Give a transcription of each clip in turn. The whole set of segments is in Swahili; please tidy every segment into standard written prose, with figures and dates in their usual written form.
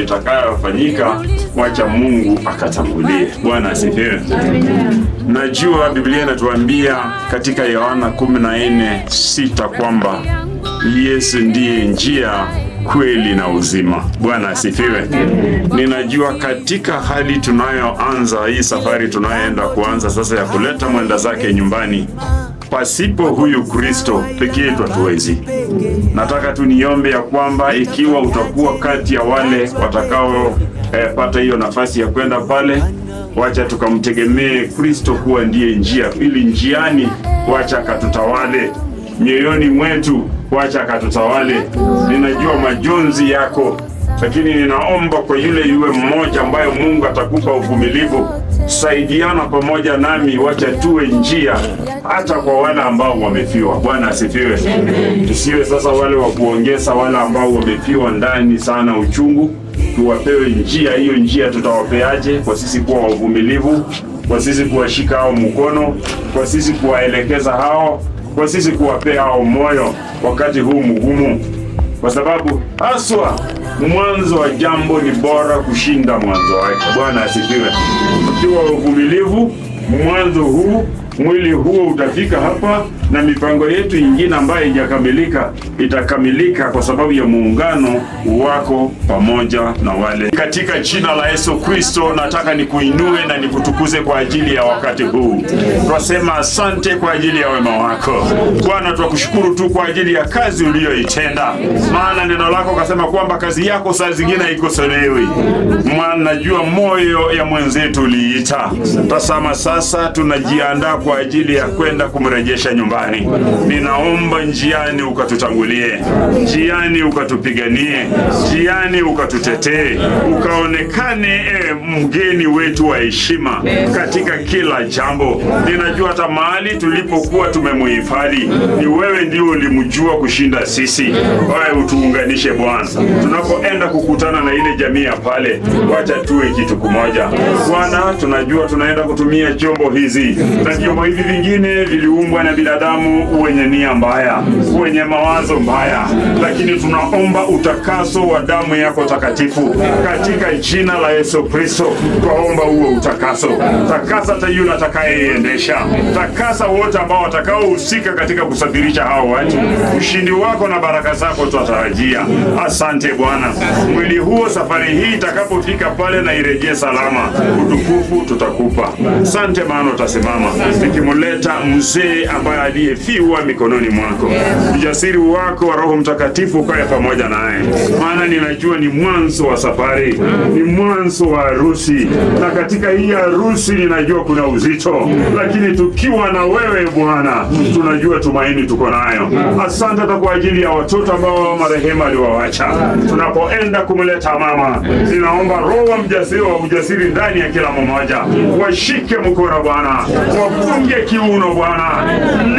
itakayofanyika, wacha Mungu akatangulie. Bwana asifiwe. Najua Biblia inatuambia katika Yohana 14:6 kwamba Yesu ndiye njia, kweli na uzima. Bwana asifiwe. Ninajua katika hali tunayoanza hii safari tunayoenda kuanza sasa ya kuleta mwenda zake nyumbani, pasipo huyu Kristo pekee yetu hatuwezi. Nataka tu niombe ya kwamba ikiwa utakuwa kati ya wale watakao pata hiyo nafasi ya kwenda pale, wacha tukamtegemee Kristo kuwa ndiye njia, ili njiani wacha katutawale, mioyoni mwetu wacha katutawale. Ninajua majonzi yako, lakini ninaomba kwa yule mmoja ambaye Mungu atakupa uvumilivu, saidiana pamoja nami, wacha tuwe njia hata kwa wale ambao wamefiwa. Bwana asifiwe. Tusiwe sasa wale wa kuongeza wale ambao wamefiwa ndani sana uchungu, tuwapewe njia. Hiyo njia tutawapeaje? Kwa sisi kuwa wavumilivu, kwa sisi kuwashika hao mkono, kwa sisi kuwaelekeza hao, kwa sisi kuwapea hao moyo wakati huu mgumu, kwa sababu haswa mwanzo wa jambo ni bora kushinda mwanzo wake. Bwana asifiwe. Ukiwa uvumilivu, mwanzo huu, mwili huo utafika hapa, na mipango yetu ingine ambayo haijakamilika itakamilika kwa sababu ya muungano wako pamoja na wale. Katika jina la Yesu Kristo nataka nikuinue na nikutukuze kwa ajili ya wakati huu. Tunasema asante kwa ajili ya wema wako. Bwana, tunakushukuru tu kwa ajili ya kazi uliyoitenda, maana neno lako kasema kwamba kazi yako saa zingine haikosolewi. Maana najua moyo ya mwenzetu uliita. Tazama sasa tunajiandaa kwa ajili ya kwenda kumrejesha nyumbani. Ninaomba njiani ukatutangulie, njiani ukatupiganie, njiani ukatutetee, ukaonekane mgeni wetu wa heshima katika kila jambo. Ninajua hata mahali tulipokuwa tumemuhifadhi, ni wewe ndio ulimjua kushinda sisi. Wewe utuunganishe Bwana, tunapoenda kukutana na ile jamii ya pale, wacha tuwe kitu kimoja. Bwana, tunajua tunaenda kutumia chombo hizi, na vyombo hivi vingine viliumbwa na binadamu wenye nia mbaya, wenye mawazo mbaya, lakini tunaomba utakaso wa damu yako takatifu katika jina la Yesu Kristo. Twaomba huo utakaso. Takasa hata yule atakayeiendesha, takasa wote ambao watakaohusika katika kusafirisha hao watu. Ushindi wako na baraka zako twatarajia. Asante Bwana, mwili huo safari hii itakapofika pale na irejee salama, utukufu tutakupa. Asante maana utasimama nikimuleta mzee ambaye aliyefiwa mikononi mwako. Ujasiri wako wa Roho Mtakatifu ukae pamoja naye, maana ninajua ni mwanzo wa safari, ni mwanzo wa harusi, na katika hii harusi ninajua kuna uzito, lakini tukiwa na wewe Bwana tunajua tumaini tuko nayo. Asante kwa ajili ya watoto ambao marehemu aliwaacha. Tunapoenda kumleta mama, ninaomba roho wa ujasiri ndani ya kila mmoja, washike mkono Bwana, wafunge kiuno Bwana,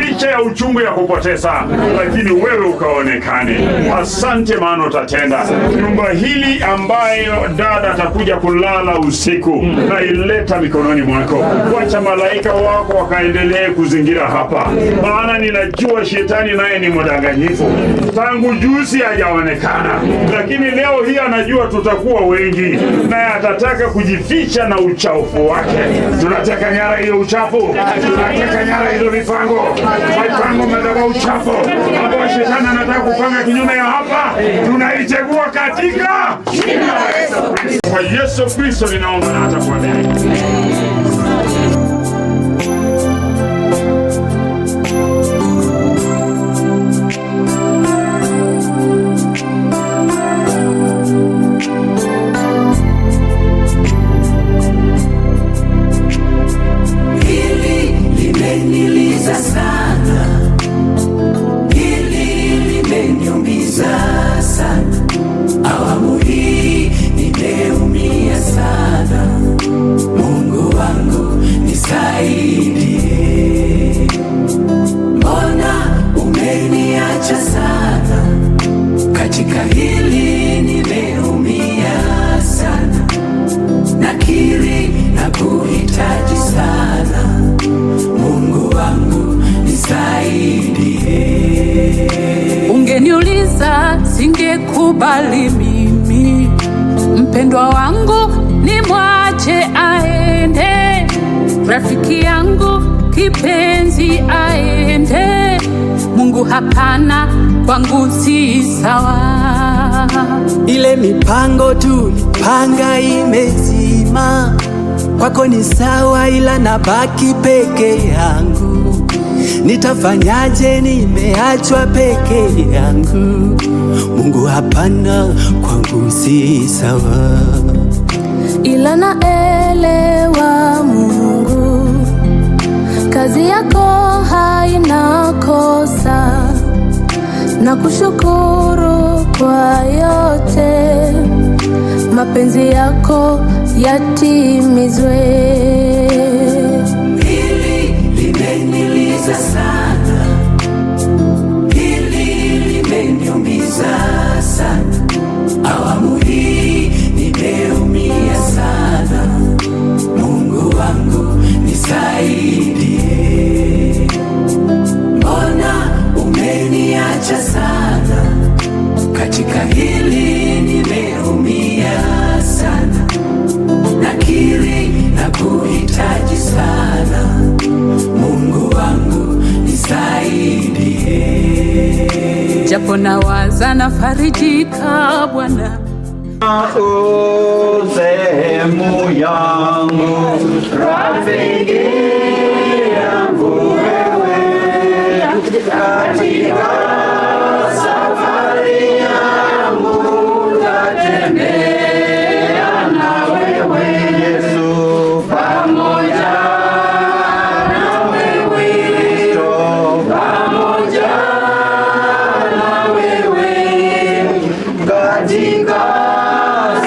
licha ya uchungu ya kupoteza, lakini wewe ukaonekane. Asante maana utatenda. Nyumba hili ambayo dada atakuja kulala usiku, na ileta mikononi mwako. Wacha malaika wako wakaendelee kuzingira hapa, maana ninajua shetani naye ni mdanganyifu. Tangu juzi hajaonekana, lakini leo hii anajua tutakuwa wengi, naye atataka kujificha na uchafu wake. Tunataka nyara hiyo uchafu, tunataka nyara hizo mipango madhabahu uchafu ambao shetani anataka kupanga kinyume ya hapa, tunaitegua katika jina la Yesu Kristo. Kwa Yesu Kristo ninaomba na hata kwa Ungeniuliza singekubali mimi mpendwa wangu ni mwache aende, rafiki yangu kipenzi aende. Mungu hapana, kwangu si sawa. Ile mipango tulipanga imezima, kwako ni sawa, ila nabaki peke yangu. Nitafanyaje? Nimeachwa peke yangu. Mungu hapana, kwangu si sawa. Ila naelewa Mungu, kazi yako haina kosa, na kushukuru kwa yote, mapenzi yako yatimizwe. Hili limeniliza sana, hili limeniumiza sana, awamu hii nimeumia sana. Mungu wangu nisaidie, mbona umeniacha sana? Katika hili nimeumia sana, nakiri na kuhitaji sana. Mungu wangu nisaidie, japo nawaza nafarijika Bwana. Sehemu yangu, rafiki yangu wewe, katika safari yangu natembea na wewe Yesu, pamoja na wewe Kristo, pamoja na wewe katika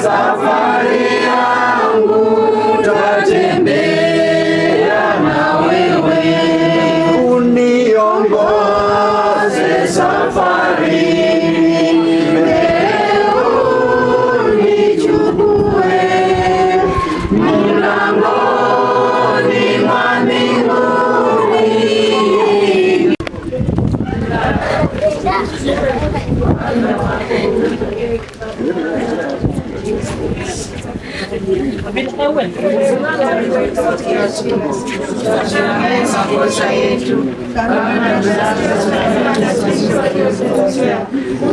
safari yangu tatembea na wewe, uniongoze safarini, leo nichukue mlangoni mwa mbinguni. makosa yetu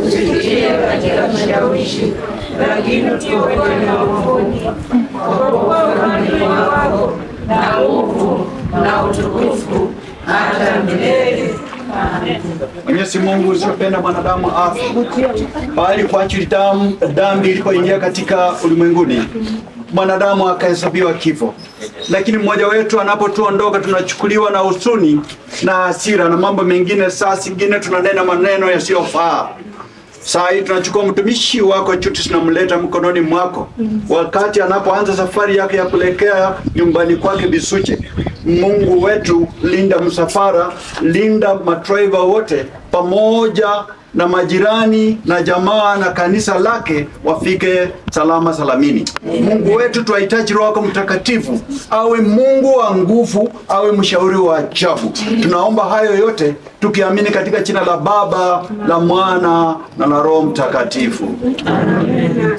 usitie katika kishawishi, lakini tuokoe maovuni. Ni wako na nguvu na utukufu hata milele. Mwenyezi Mungu usiyopenda mwanadamu afe, bali kwa ajili dhambi ilipoingia katika ulimwenguni, mwanadamu akahesabiwa kifo. Lakini mmoja wetu anapotuondoka tunachukuliwa na huzuni na hasira na mambo mengine. Saa zingine tunanena maneno yasiyofaa. Saa hii tunachukua mtumishi wako Chutis na mleta mkononi mwako, wakati anapoanza safari yake ya kuelekea nyumbani kwake Bisuche. Mungu wetu, linda msafara, linda madriver wote, pamoja na majirani na jamaa na kanisa lake, wafike salama salamini. Mungu wetu, tunahitaji Roho yako Mtakatifu awe Mungu wa nguvu, awe mshauri wa ajabu. Tunaomba hayo yote tukiamini katika jina la Baba, la Mwana na la Roho Mtakatifu. Amen.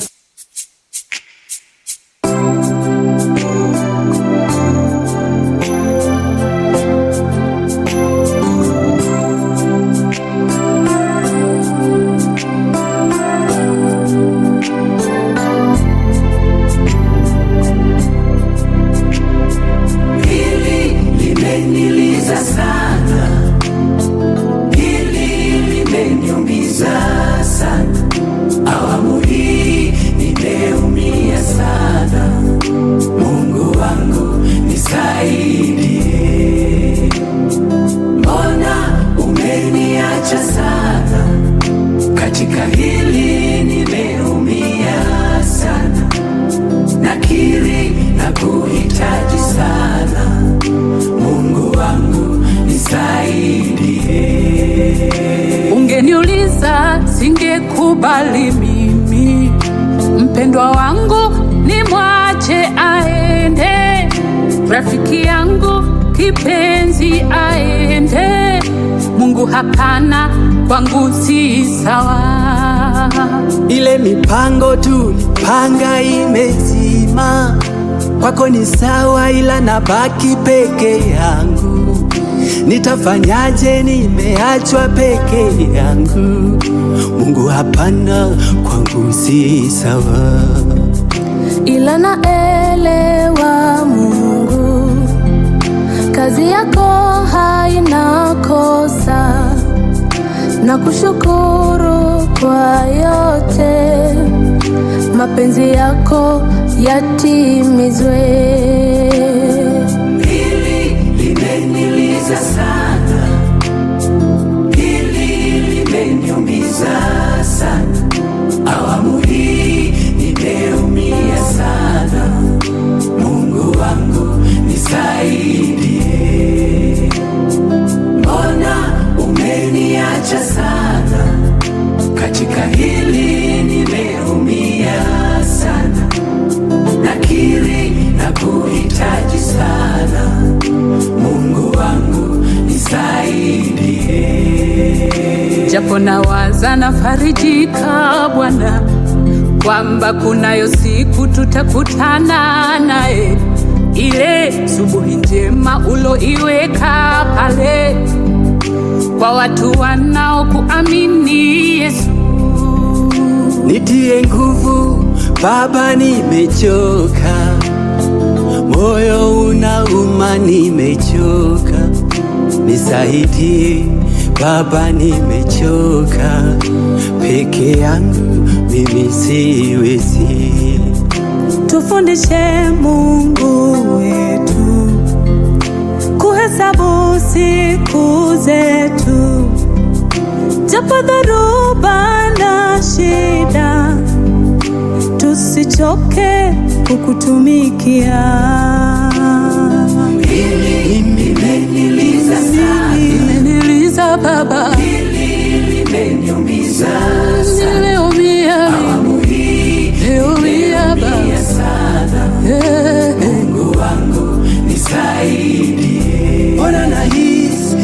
Katika hili nimeumia sana, nakiri na kuhitaji sana. Mungu wangu nisaidie. Ungeniuliza singekubali mimi, mpendwa wangu ni mwache aende, rafiki yangu kipenzi aende. Mungu hapana, kwangu si sawa. Ile mipango tulipanga tulipanga imezima, kwako ni sawa, ila nabaki peke yangu. Nitafanyaje? Nimeachwa peke yangu. Mungu, hapana, kwangu si sawa. Ila naelewa Mungu, kazi yako haina kosa, na kushukuru kwa yote, mapenzi yako yatimizwe. Hili limeniliza sana, hili limeniumiza sana, awamu hii nimeumia sana. Mungu wangu nisaidie, mbona umeniacha sana? Katika hili nimeumia sana, nakiri na kuhitaji sana. Mungu wangu nisaidie. Japo nawaza nafarijika Bwana, kwamba kunayo siku tutakutana naye, ile subuhi njema uloiweka pale kwa watu wanaokuamini Yesu. Nitie nguvu Baba, nimechoka, moyo unauma, nimechoka. Nisaidie Baba, nimechoka, peke yangu mimi siwezi. Tufundishe Mungu wetu kuhesabu siku zetu, japo dhoruba na shida, tusichoke kukutumikia. Hili limeniliza sana, Limeniliza Baba, hili limeniumiza sana, nimeumia, awamu hii nimeumia nimeumia sana. Mungu wangu nisaidie, mbona nahisi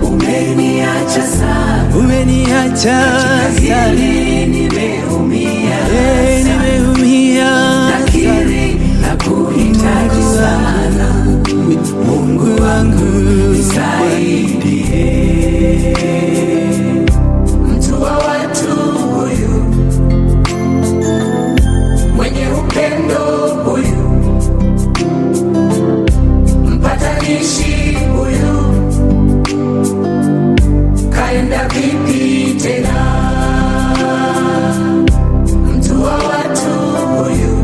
umeniacha sana, umeniacha sana, nimeumia, nimeumia, nakiri na kuhitaji sana. Mungu wangu nisaidie. Mtu wa watu huyu, mwenye upendo huyu, mpatanishi huyu, kaenda vipi tena? Mtu wa watu huyu,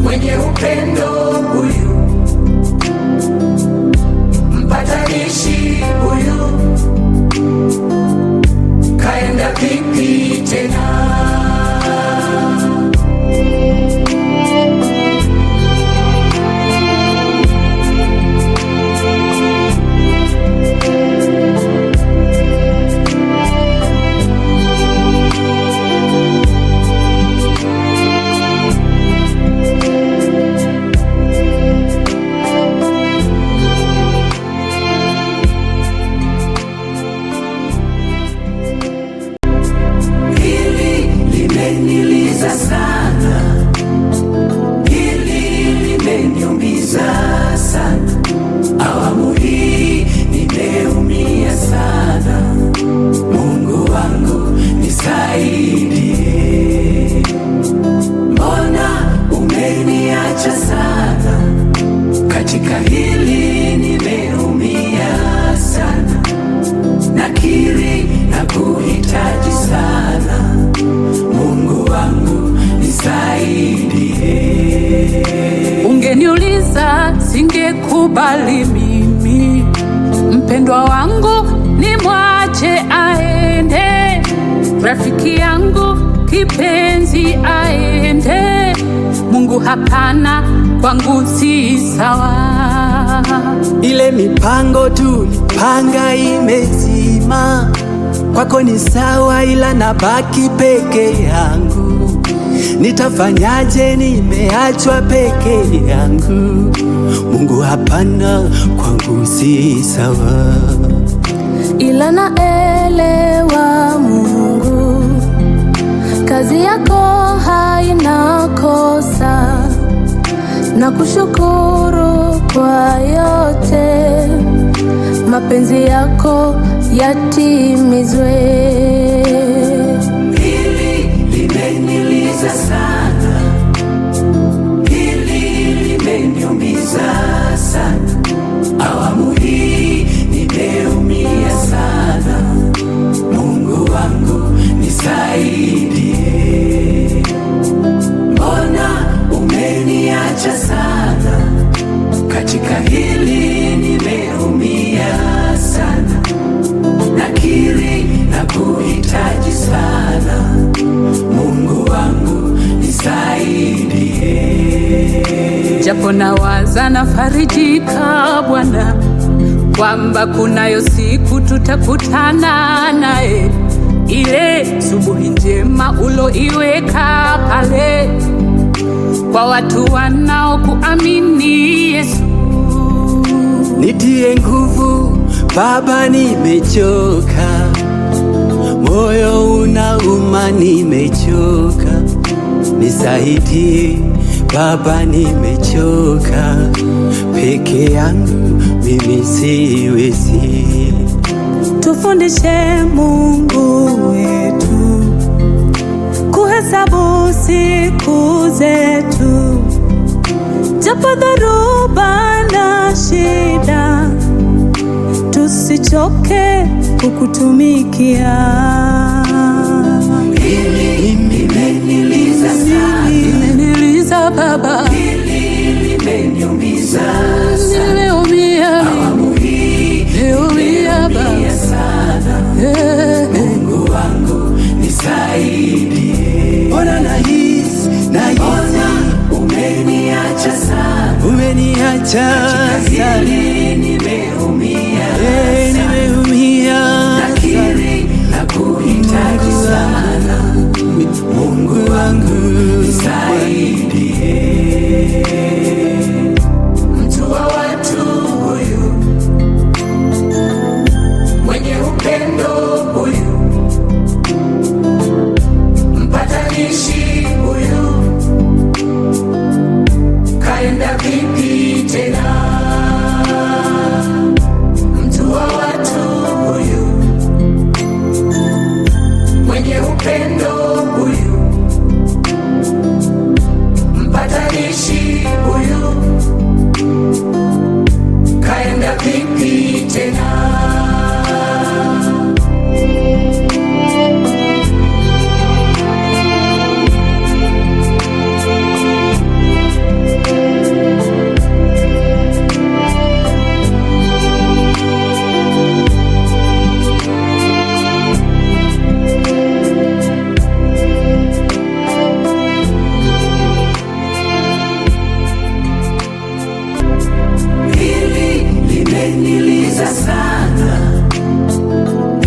mwenye upendo huyu, mpatanishi huyu, kaenda vipi tena? Limeniliza sana, hili limeniumiza sana, awamu hii nimeumia sana. Mungu wangu nisaidie, mbona umeniacha sana? Katika hili nimeumia sana, nakiri na kuhitaji sana. Mungu wangu nisaidie. Ungeniuliza singekubali mimi, mpendwa wangu nimwache aende, rafiki yangu kipenzi aende. Mungu, hapana, kwangu si sawa. Ile mipango tulipanga imezima, kwako ni sawa, ila nabaki peke yangu. Nitafanyaje? Nimeachwa peke yangu. Mungu, hapana, kwangu si sawa. Ila naelewa Mungu, nakushukuru kwa yote, mapenzi yako yatimizwe. Hili limeniliza sana, hili limeniumiza sana, awamu hii nimeumia sana. Mungu wangu nisaidie, mbona umeniacha sana? Katika hili nimeumia sana, nakiri na kuhitaji sana. Mungu wangu nisaidie. Japo nawaza nafarijika Bwana, kwamba kunayo siku tutakutana naye, ile subuhi njema uloiweka pale kwa watu wanaokuamini Yesu. Nitie nguvu Baba, nimechoka, moyo unauma, nimechoka. Nisaidie Baba, nimechoka, peke yangu mimi siwezi. Tufundishe Mungu wetu kuhesabu siku zetu, japo dhoruba na shida, tusichoke kukutumikia. Limeniliza sana, Limeniliza Baba, limeniumiza sana, nimeumia, awamu hii nimeumia Baba sana. Mungu wangu nisaidie, mbona nahisi umeniacha sana, umeniacha sana, nimeumia, nakiri na kuhitaji sana. Mungu wangu nisaidie. Mtu wa watu huyu, mwenye upendo huyu, mpatanishi huyu, kaenda vipi tena? Mtu wa watu huyu, mwenye upendo huyu, mpatanishi huyu, kaenda vipi tena? Hili limeniliza sana,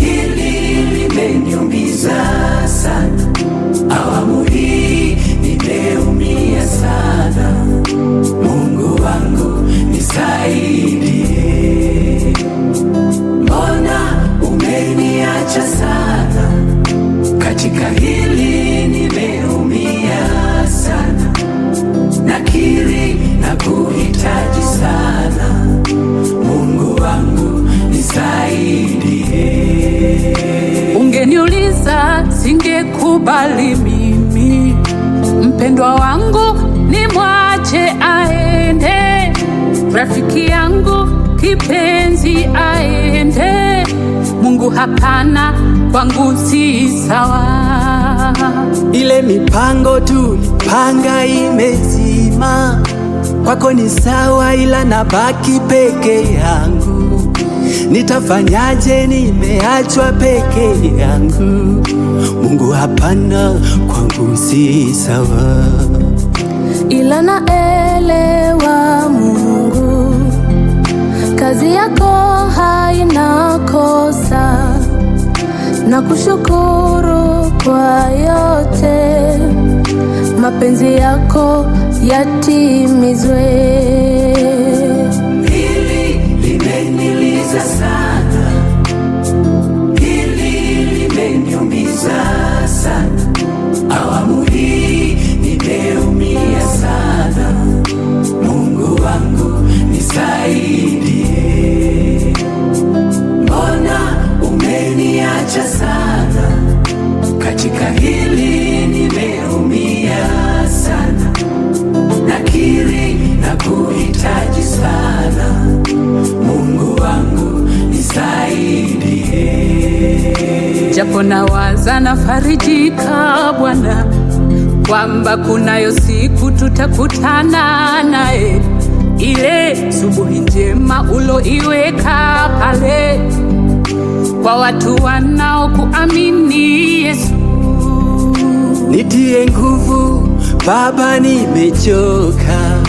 hili limeniumiza sana, awamu hii nimeumia sana. Mungu wangu nisaidie, mbona umeniacha sana? Katika hili nimeumia sana, nakiri na kuhitaji sana. Mungu wangu nisaidie. Ungeniuliza singekubali mimi, mpendwa wangu nimwache aende, rafiki yangu kipenzi aende. Mungu hapana, kwangu si sawa. Ile mipango tulipanga imezima, kwako ni sawa, ila nabaki peke yangu. Nitafanyaje? Nimeachwa peke yangu. Mungu hapana, kwangu si sawa. ila naelewa Mungu, kazi yako haina kosa. Nakushukuru kwa yote, mapenzi yako yatimizwe. Hili limeniliza sana, hili limeniumiza sana, awamu hii nimeumia sana. Mungu umeniacha sana, katika hili nimeumia sana, nakiri na kuhitaji sana, Mungu wangu nisaidie. Japo nawaza nafarijika Bwana, kwamba kunayo siku tutakutana naye, ile subuhi njema uloiweka pale kwa watu wanaokuamini Yesu. Nitie nguvu Baba, nimechoka,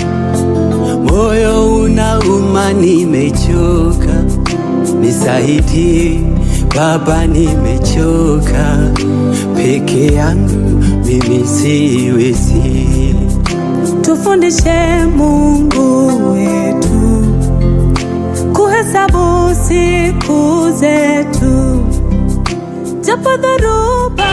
moyo unauma, nimechoka, nisaidie Baba, nimechoka, peke yangu mimi siwezi. Tufundishe Mungu wetu kuhesabu siku zetu, japo dharuba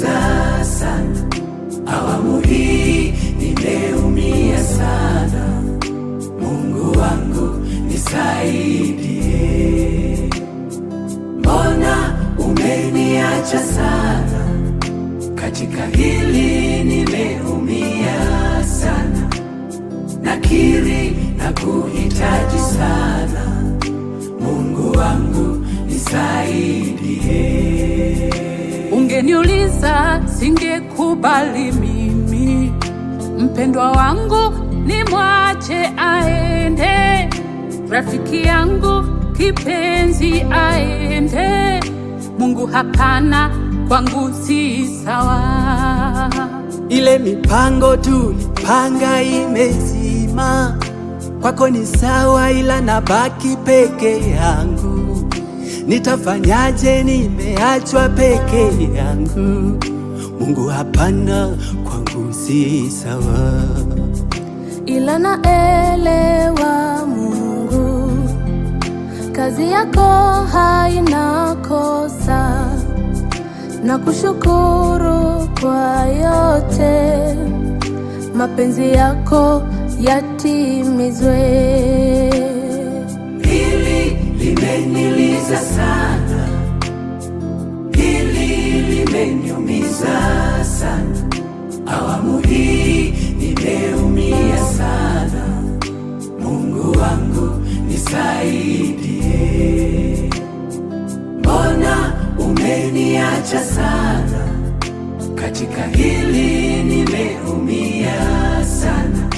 umeniumiza sana, awamu hii nimeumia sana. Mungu wangu nisaidie, mbona umeniacha sana? Katika hili nimeumia sana, nakiri na kuhitaji sana. Mungu wangu nisaidie. Ungeniuliza singekubali mimi, mpendwa wangu nimwache aende, rafiki yangu kipenzi aende. Mungu hapana, kwangu si sawa. Ile mipango tulipanga imezima, kwako ni sawa, ila nabaki peke yangu. Nitafanyaje? Nimeachwa peke yangu. Mungu hapana, kwangu si sawa. Ila naelewa Mungu, kazi yako haina kosa, na kushukuru kwa yote, mapenzi yako yatimizwe. Hili limeniliza sana, hili limeniumiza sana, awamu hii nimeumia sana. Mungu wangu nisaidie, mbona umeniacha sana? Katika hili nimeumia sana,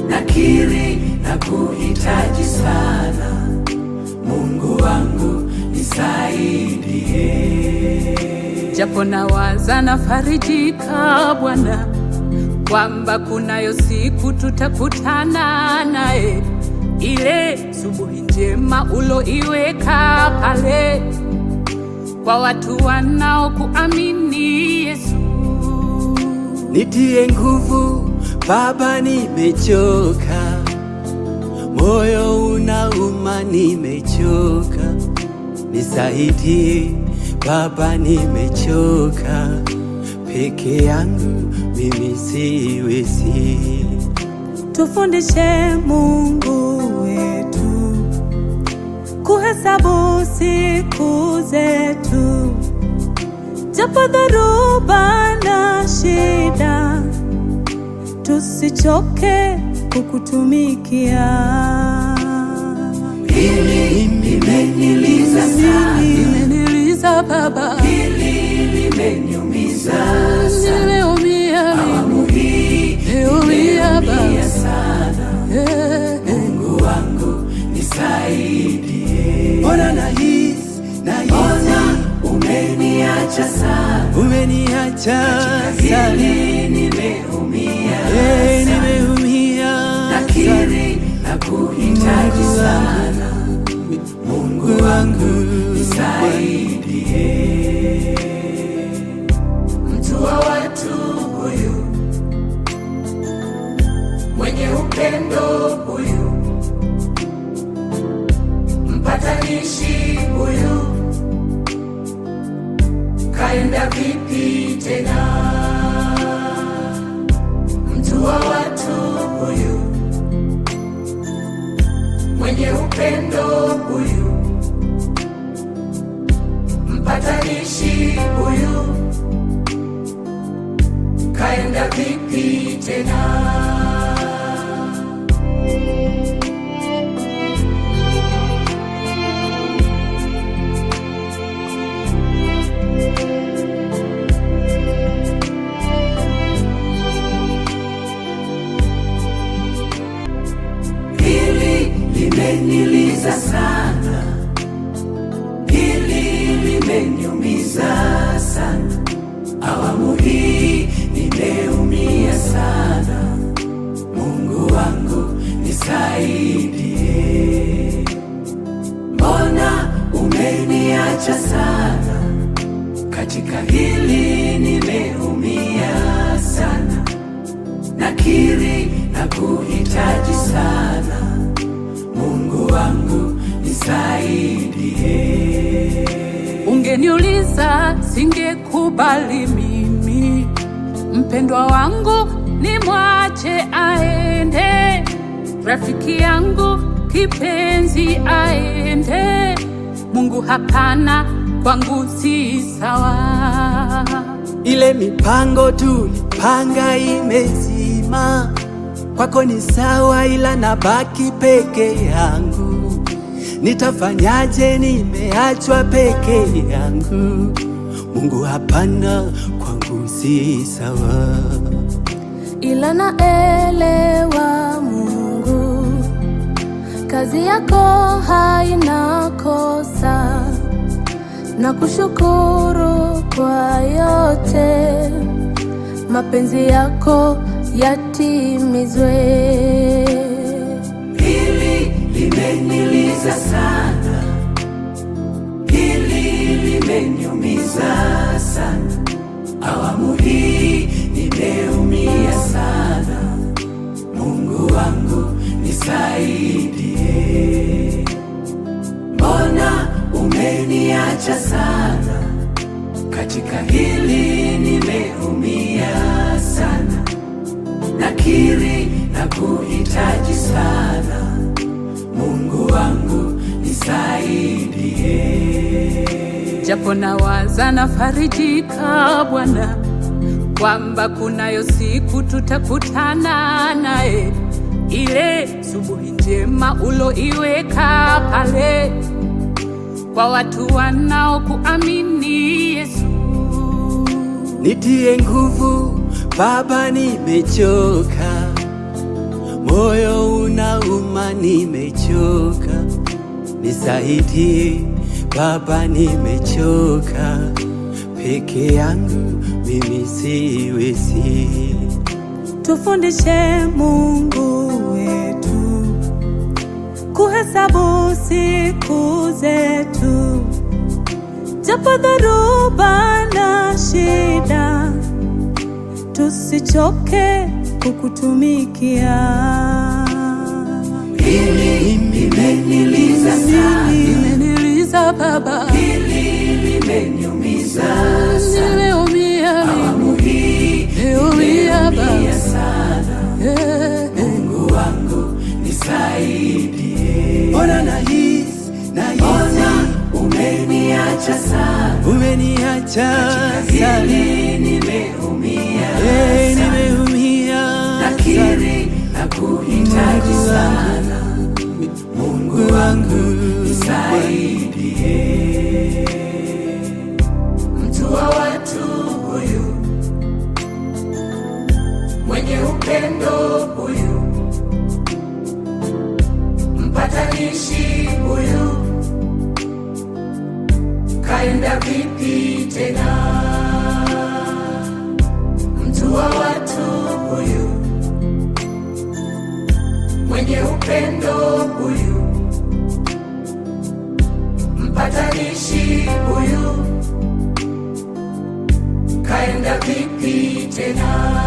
nakiri na kuhitaji sana. Mungu wangu nisaidie. Japo nawaza nafarijika Bwana, kwamba kunayo siku tutakutana naye, ile subuhi njema uloiweka pale kwa watu wanaokuamini Yesu. Nitie nguvu Baba, nimechoka, moyo unauma, nimechoka. Nisaidie Baba, nimechoka, peke yangu mimi siwezi. Tufundishe Mungu wetu kuhesabu siku zetu, japo dhoruba na shida, tusichoke kukutumikia. Hili limeniliza sana, limeniliza Baba, hili limeniumiza sana, nimeumia, awamu hii nimeumia sana. Mungu wangu nisaidie, mbona nahisi umeniacha sana, umeniacha sana, nimeumia sana, nakiri na kuhitaji sana. Mungu wangu nisaidie. Mtu wa watu huyu, mwenye upendo huyu, mpatanishi huyu, kaenda vipi tena? Mtu wa watu huyu, mwenye upendo huyu, mpatanishi huyu, kaenda vipi tena? Limeniliza sana, hili limeniumiza sana, awamu hii nimeumia sana. Mungu wangu nisaidie, mbona umeniacha sana? Katika hili nimeumia sana, nakiri na kuhitaji sana. Mungu wangu nisaidie. Ungeniuliza singekubali mimi, mpendwa wangu nimwache aende, rafiki yangu kipenzi aende. Mungu hapana, kwangu si sawa. Ile mipango tulipanga imezima, kwako ni sawa, ila nabaki peke yangu. Nitafanyaje? Nimeachwa peke yangu. Mungu hapana, kwangu si sawa. Ila naelewa Mungu, kazi yako haina kosa, na kushukuru kwa yote, mapenzi yako yatimizwe. Hili limeniliza sana, hili limeniumiza sana. Awamu hii nimeumia sana. Mungu wangu nisaidie. Mbona umeniacha sana? Katika hili nimeumia sana. Nakiri na kuhitaji sana. Mungu wangu nisaidie. Japo nawaza nafarijika Bwana, kwamba kunayo siku tutakutana naye, ile subuhi njema uloiweka pale kwa watu wanaokuamini Yesu. Nitie nguvu Baba, nimechoka, moyo unauma, nimechoka. Nisaidie Baba, nimechoka, peke yangu mimi siwezi. Tufundishe Mungu wetu kuhesabu siku zetu, japo dhoruba na shida, tusichoke kukutumikia. Hili limeniliza sana, limeniliza Baba, hili limeniumiza sana. Nimeumia, awamu hii nimeumia Baba sana. Mungu wangu nisaidie. Mbona nahisi umeniacha sana, umeniacha sana. Nimeumia sana, nakiri na kuhitaji sana. Mungu wangu nisaidie. Mtu wa watu huyu, mwenye upendo huyu, mpatanishi huyu, kaenda vipi tena? Mtu wa watu huyu, mwenye upendo huyu, mpatanishi huyu, kaenda vipi tena?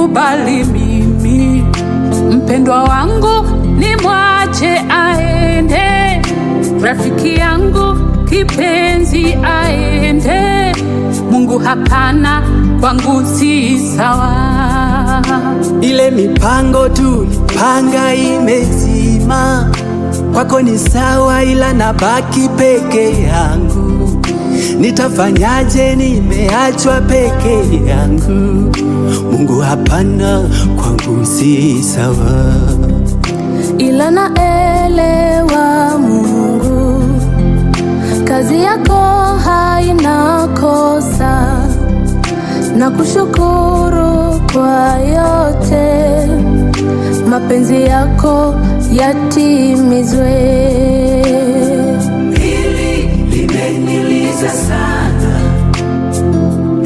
nimekubali mimi, mpendwa wangu nimwache aende, rafiki yangu kipenzi aende. Mungu hapana, kwangu si sawa. Ile mipango tulipanga imezima, kwako ni sawa, ila nabaki peke yangu. Nitafanyaje? Nimeachwa peke yangu. Mungu hapana, kwangu si sawa. Ila naelewa Mungu, kazi yako haina kosa, na kushukuru kwa yote, mapenzi yako yatimizwe. Hili limeniliza sana,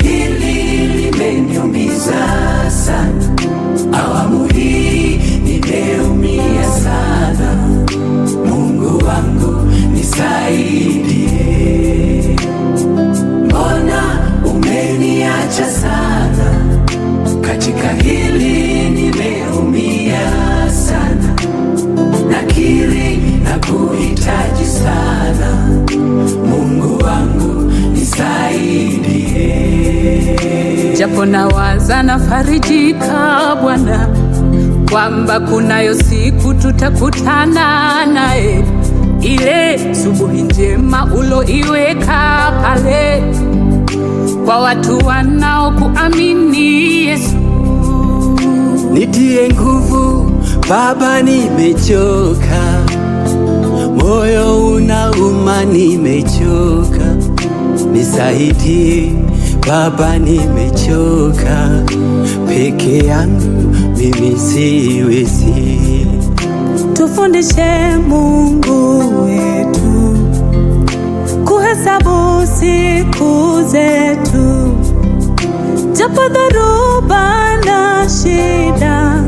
hili limeniumiza sana, awamu hii nimeumia sana. Mungu wangu nisaidie, mbona umeniacha sana? Katika hili nimeumia sana, nakiri na kuhitaji sana. Mungu wangu nisaidie. Japo nawaza nafarijika Bwana, kwamba kunayo siku tutakutana naye, ile subuhi njema uloiweka pale kwa watu wanaokuamini Yesu. Nitie nguvu Baba, nimechoka, moyo unauma, nimechoka. Nisaidie Baba, nimechoka, peke yangu mimi siwezi. Tufundishe Mungu wetu kuhesabu siku zetu, japo dhoruba na shida,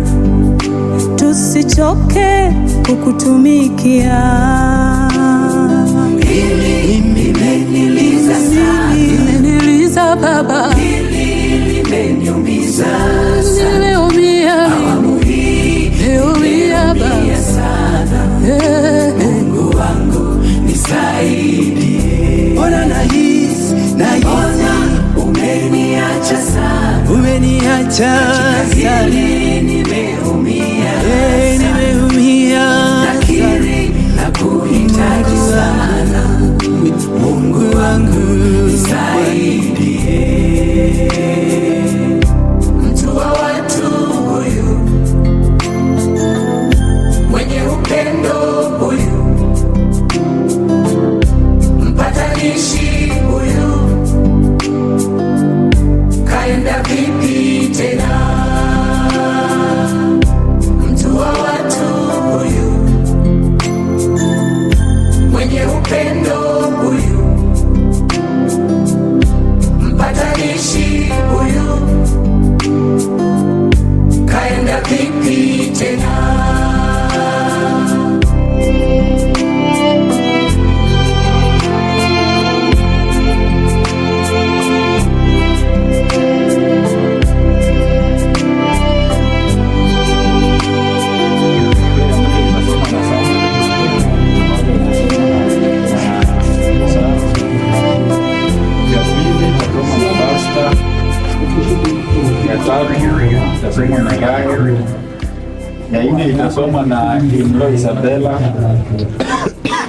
tusichoke kukutumikia. Hili limeniliza sana, Limeniliza Baba, hili limeniumiza sana, nimeumia, awamu hii nimeumia nimeumia sana. Mungu wangu nisaidie, Ona nahisi, umeniacha sana, umeniacha sana, hili nimeumia nimeumia, nakiri na kuhitaji sana. Mungu wangu nisaidie. Mtu wa watu huyu, mwenye upendo huyu, mpatanishi huyu, kaenda vipi tena? Mtu wa watu huyu, mwenye upendo huyu, mpatanishi huyu, kaenda vipi tena? Itasoma na Gari, ya nne itasoma na Imlo Isabella,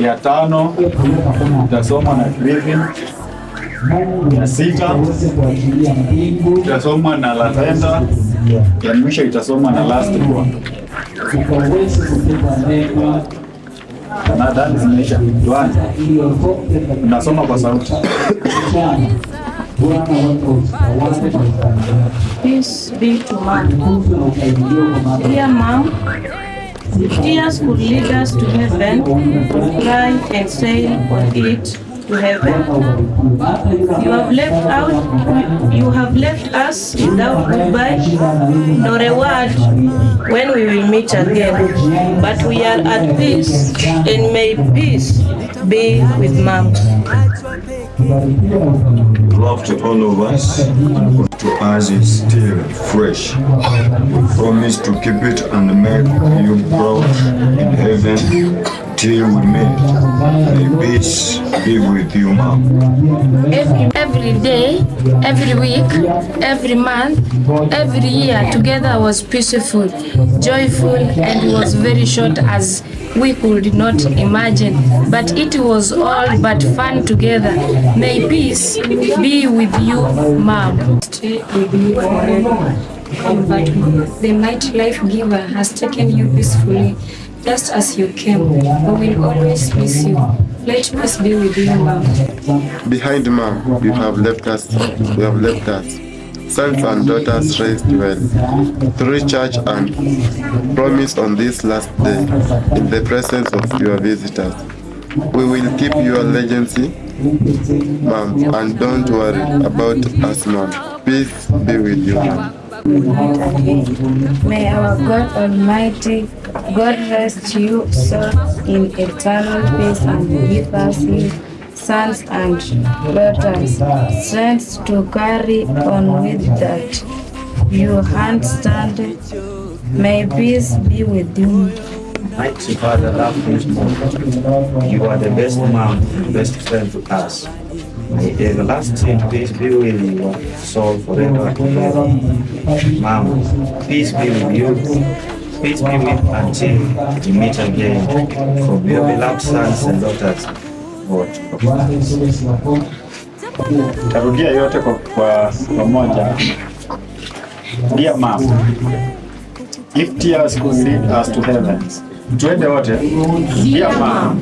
ya tano itasoma na Griffin, ya sita itasoma na Lavenda, ya mwisho itasoma na Last Born. Na dani zimeisha. Tuanze. Nasoma kwa sauti. Peace be to man. Dear mom, if tears could lead us to heaven, we'd cry and sail on it to heaven. You have left us without goodbye nor a word when we will meet again. But we are at peace, and may peace be with Mom. Love to all of us, to us is still fresh. Promise to keep it and make you proud in heaven till we meet. May peace be with you, Mom. Every day, every week, every month, every year together was peaceful, joyful, and was very short as we could not imagine, but it was all but fun together. May peace be with you, Mom. Stay with you forever. But the mighty life giver has taken you peacefully, just as you came. We will always miss you. Let peace be with you, Mom. Behind Mom, you have left us. You have left us. Sons and daughters raised well, through church and promise on this last day, in the presence of your visitors. We will keep your legacy, Mom, and don't worry about us, Mom. Peace be with you, Mom. May our God Almighty, God rest you so in eternal peace and give us you, sons and daughters, strength to carry on with that you handstand. May peace be with you. Mighty Father, love you more. You are the best mom, best friend to us. May everlasting peace be with your soul forever. Mom, peace be with you. Peace be with until we meet again. From your beloved sons and daughters. Tarudia yote kwa pamoja. Dear Mom, if tears could lead us to heaven, twende wote. Dear Mom,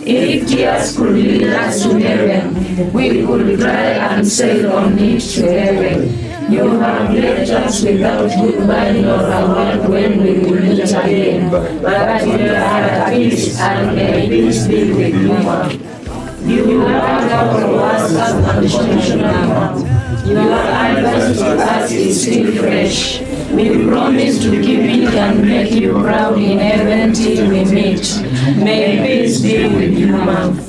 if tears could lead us to heaven, we could cry and sail on it to heaven. You have left us without goodbye nor a word when we will meet again. But we are at peace, and may peace be with you, Mom. You are our us unconditional. Your advice to us is still fresh. We promise to keep it and make you proud in heaven till we meet. May peace be with you, Mom.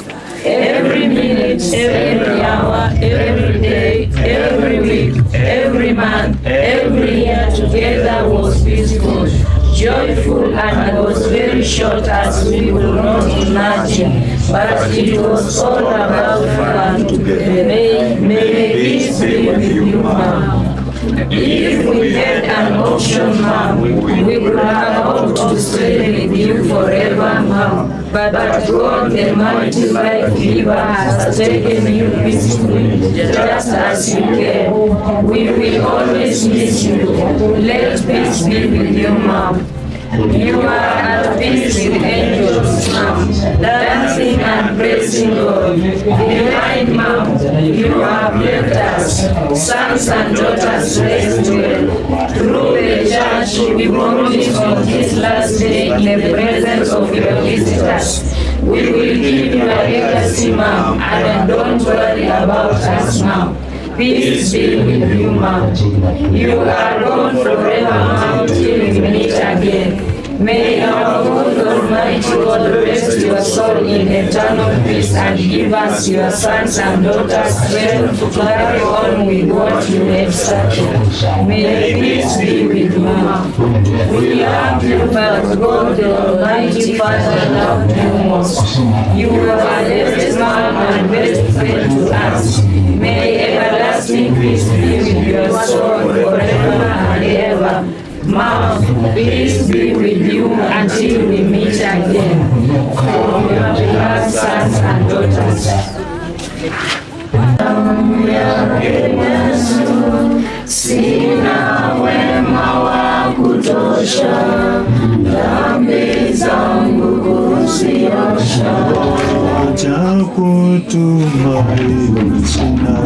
Every minute, every hour, every day, every week, every month, every year together was peaceful, joyful, and was very short as we could not imagine. But it was all about fun. May peace be with you, Mom. If we had an option, Mom, we would have hoped to stay with you forever, Mom. But God, the mighty life giver, has taken you peacefully, just as you came. We will always miss you. Let peace be with you, Mom. You are at peace with angels, Mom, dancing and praising God. Behind, Mom, you have left us, sons and daughters raised well. Through the church, we promise on this last day in the presence of your visitors. We will keep your legacy, Mom, and don't worry about us, Mom. Peace be with you, Mom. You are gone forever, Mom, till we meet again. May our God Almighty God rest your soul in eternal peace and give us your sons and daughters strength to carry on with what you have started. May peace be with you, Mom. We love you, but God the Almighty Father loved you most. You are the best mom and best friend to us. May everlasting peace be with your soul forever and ever. Mom, peace be with you until we meet again. From your beloved sons and daughters. Sina wema wa kutosha, dhambi zangu kuziosha. Cha kutumaini sina,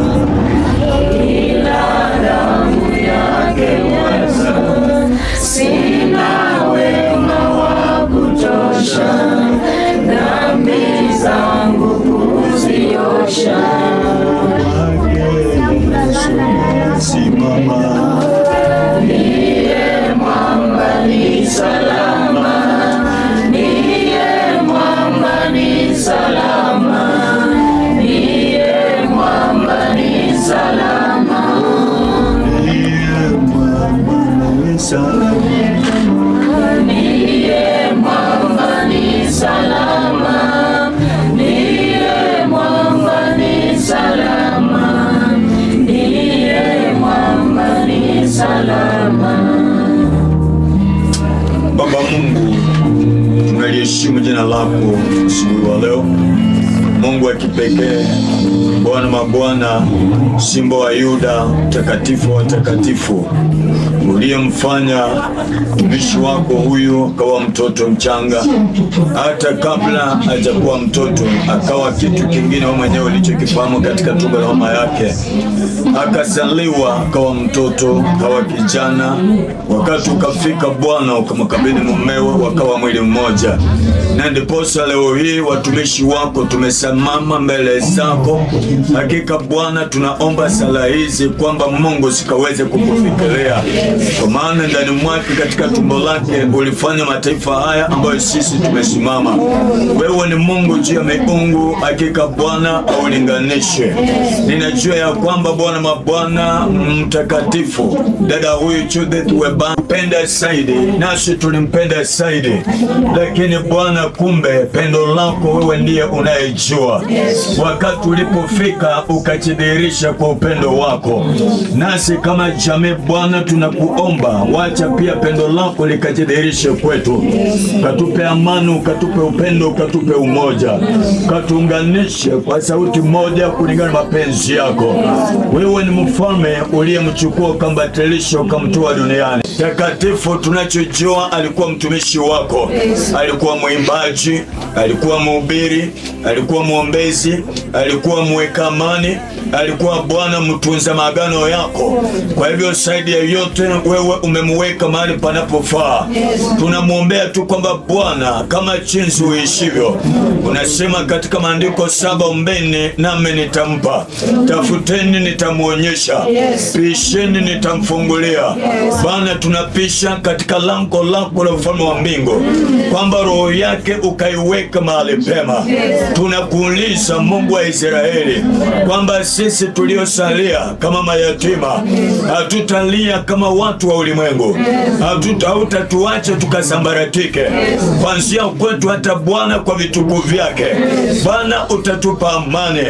ila damu yake Yesu. Sina wema wa kutosha, dhambi zangu kuziosha. salama. Niye mwamba ni salama. Niye mwamba ni salama. Niye mwamba ni salama. Niye mwamba ni salama. Niye mwamba ni salama. Niye mwamba ni salama. Niye mwamba ni salama. Baba Mungu, tunaliheshimu jina lako asubuhi wa leo. Mungu wa kipekee, Bwana mabwana, Simba wa Yuda, mtakatifu wa watakatifu, uliyemfanya mtumishi wako huyu akawa mtoto mchanga, hata kabla hajakuwa mtoto akawa kitu kingine wewe mwenyewe ulichokifahamu katika tumbo la mama yake, akazaliwa akawa mtoto, akawa kijana, wakati ukafika Bwana ukamkabidhi mumewe, wakawa mwili mmoja. Na ndiposa leo hii watumishi wako tumesimama mbele zako. Hakika Bwana, tunaomba sala hizi kwamba Mungu sikaweze kukufikiria, kwa maana ndani mwake katika tumbo lake ulifanya mataifa haya ambayo sisi tumesimama. Wewe ni Mungu juu ya miungu, hakika Bwana aulinganishe. Ninajua ya kwamba Bwana mabwana mtakatifu, dada huyu Judith webapenda zaidi, nasi tulimpenda zaidi, lakini Bwana, kumbe pendo lako wewe ndiye unayejua. Wakati ulipofika ukajidhihirisha kwa upendo wako, nasi kama jamii Bwana tunakuomba, wacha pia pendo lako likajidhihirishe kwetu. Katupe amani, ukatupe upendo, ukatupe umoja, katuunganishe kwa sauti moja kulingana na mapenzi yako. Wewe ni mfalme uliyemchukua ukambatilisha ukamtoa duniani. Takatifu, tunachojua alikuwa mtumishi wako, alikuwa mwimbaji, alikuwa mhubiri, alikuwa mwombezi, alikuwa mweka amani, alikuwa Bwana mtunza maagano yako. Kwa hivyo zaidi ya yote wewe umemweka mahali panapofaa. Tunamwombea tu kwamba Bwana, kama jinsi uishivyo, unasema katika maandiko 7, ombeni nami nitampa, tafuteni nitamuonyesha, pisheni nitamfungulia. Bwana, tunapisha katika lango lako la ufalme wa mbingu, kwamba roho yake ukaiweka mahali pema. Tunakuuliza Mungu wa Israeli kwamba sisi tuliosalia kama mayatima hatutalia kama watu wa ulimwengu, hautatuacha tukasambaratike kuanzia kwetu hata Bwana kwa vituko vyake. Bwana, utatupa amani.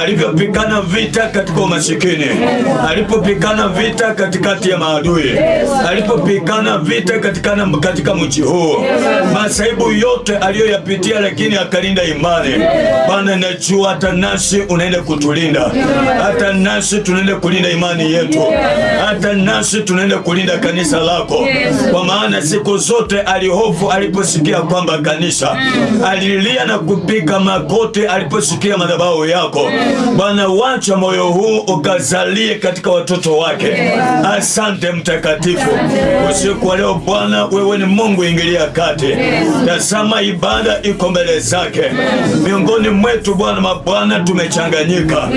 Alivyopigana vita katika umasikini, alipopigana vita katikati ya maadui, alipopigana vita katika mji huu, masaibu yote aliyoyapitia, lakini akalinda imani. Bwana, najua hata nasi unaenda kutulinda, hata nasi tunaenda kulinda imani yetu, hata nasi tunaenda kulinda kanisa lako. Kwa maana siku zote alihofu aliposikia kwamba kanisa, alilia na kupiga magoti aliposikia madhabahu yako. Bwana, wacha moyo huu ukazalie katika watoto wake. Asante mtakatifu. Usiku wa leo Bwana, wewe ni Mungu, ingilia kati. Tazama ibada iko mbele zake. Miongoni mwetu Bwana mabwana tumechanganyika,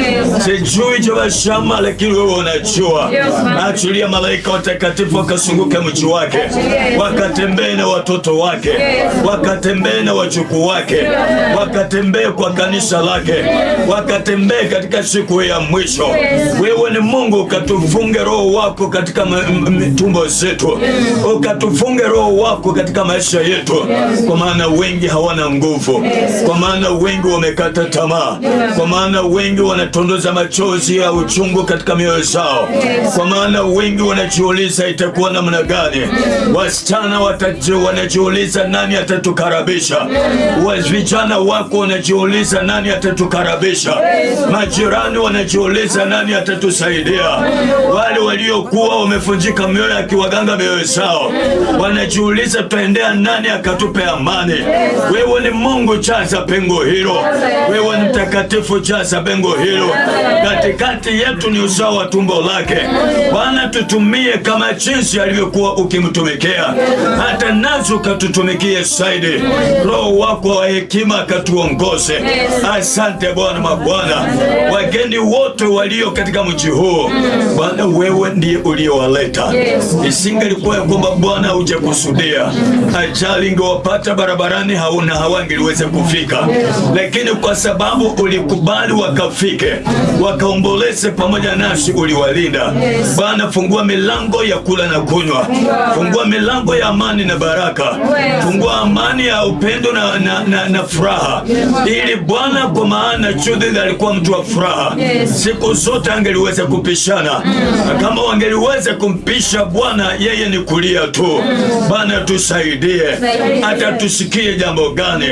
sijui Jehova Shama, lakini wewe unajua. Achilia malaika watakatifu wakasunguke mji wake, wakatembee na watoto wake, wakatembee na wajukuu wake, wakatembee kwa kanisa lake, wakatembee katika siku ya mwisho. Wewe ni Mungu, ukatufunge roho wako katika tumbo zetu, ukatufunge roho wako katika maisha yetu, kwa maana wengi hawana nguvu, kwa maana wengi wamekata tamaa, kwa maana wengi wanatondoza machozi ya uchungu katika mioyo zao, kwa maana wengi wanajiuliza itakuwa namna gani. Wasichana wanajiuliza nani atatukaribisha, vijana wako wanajiuliza nani atatukaribisha, majirani wanajiuliza nani atatusaidia, wale waliokuwa wamefunjika mioyo akiwaganga mioyo zao wanajiuliza tutaendea nani akatupe amani. Wewe ni Mungu, jaza pengo hilo. Wewe ni Mtakatifu, jaza bengo hilo katikati yetu, ni usawa wa tumbo lake. Bwana, tutumie kama jinsi alivyokuwa ukimtumikia, hata nazo katutumikie zaidi. Roho wako wa hekima katuongoze. Asante Bwana mabwana, wageni wote walio katika mji huu Bwana, wewe ndiye uliowaleta. Isingelikuwa kwamba Bwana hujakusudia, ajali ingewapata barabarani, hawangeliweza kufika, lakini kwa sababu ulikubali wakafike, wakaomboleze pamoja nasi, uliwalinda. Bwana, fungua milango ya kula na kunywa, fungua milango ya amani na baraka, fungua amani ya upendo na furaha, ili Bwana, kwa maana Judith alikuwa mtu wa furaha. Siku zote angeliweza kupishana, kama wangeliweza kumpisha Bwana, yeye ni kulia tu. Bwana, tusaidie, hata tusikie jambo gani,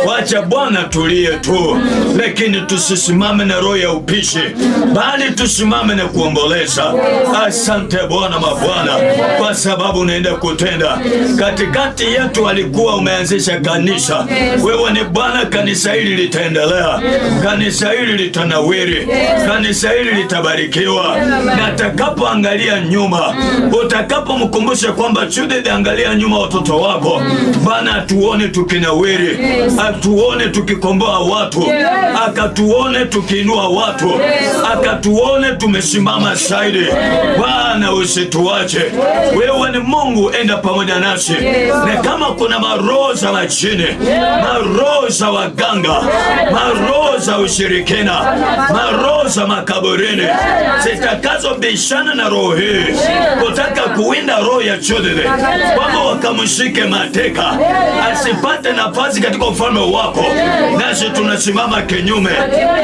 wacha Bwana tulie tu, lakini tusisimame na roho ya upishi, bali tusimame na kuomboleza. Asante Bwana mabwana, kwa sababu unaenda kutenda katikati yetu. Alikuwa umeanzisha kanisa, wewe ni Bwana. Kanisa hili litaendelea, kanisa hili litanawiri, kanisa hili litabarikiwa. Na atakapoangalia nyuma, utakapomkumbusha kwamba Judith, angalia nyuma watoto wako Bwana, atuone tukinawiri, atuone tukikomboa watu, akatuone tukiinua watu, akatuone tumesimama zaidi. Bwana, usituache, wewe ni Mungu, enda pamoja nasi. Na kama kuna maroho za majini, maroho za waganga, maroho za ushirikina, maroho za makaburini zitakazo bishana na roho hii kutaka kuwinda roho ya Judith, kwamba wakamshike mateka, asipate nafasi katika ufalme wako, nasi tunasimama kinyume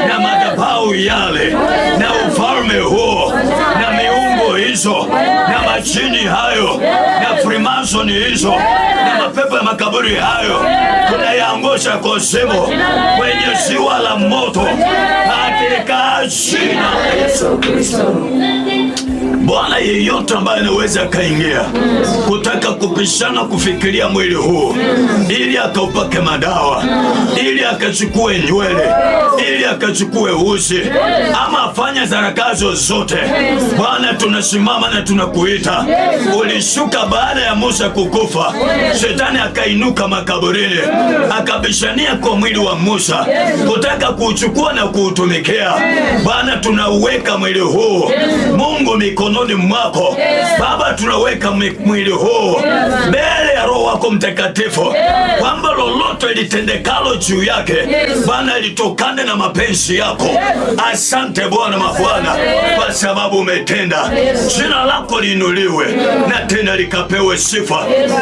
na madhabahu yale na ufalme huo na miungu hizo na majini hayo na Freemason hizo na mapepo ya makaburi hayo, tunayaangusha kuzimu kwenye ziwa la moto katika jina la Yesu Kristo. Bwana, yeyote ambaye anaweza kaingia kutaka kupishana kufikiria mwili huu ili akaupake madawa, ili akachukue nywele, ili akachukue uzi, ama afanya zarakazo zote, Bwana, tunasimama na tunakuita. Ulishuka baada ya Musa kukufa, shetani akainuka makaburini, akabishania kwa mwili wa Musa kutaka kuuchukua na kuutumikia. Bwana, tunauweka mwili huu Mungu mikononi mwako Baba, tunaweka mwili huu mbele ya Roho wako Mtakatifu, kwamba lolote litendekalo juu yake Bwana litokane na mapenzi yako. Asante Bwana mabwana, kwa sababu umetenda. Jina lako liinuliwe na tena likapewe sifa,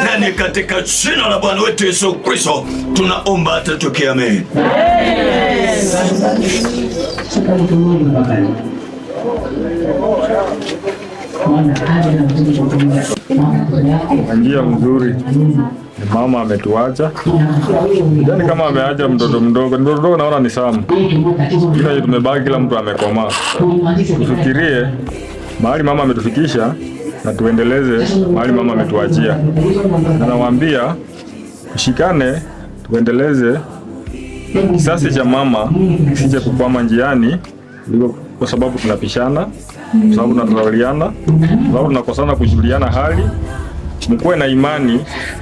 na ni katika jina la Bwana wetu Yesu Kristo tunaomba hata tukiamini. Njia mzuri, mama ametuacha, yani kama ameacha mtoto mdogo, naona ni Samu. Kila tumebaki, kila mtu amekomaa. Tufikirie mahali mama ametufikisha na tuendeleze mahali mama ametuachia. Na nawaambia shikane, tuendeleze kisasi cha mama kisije kukwama njiani, kwa sababu tunapishana, kwa sababu tunatawaliana, kwa sababu tunakosana kujuliana hali. Mkuwe na imani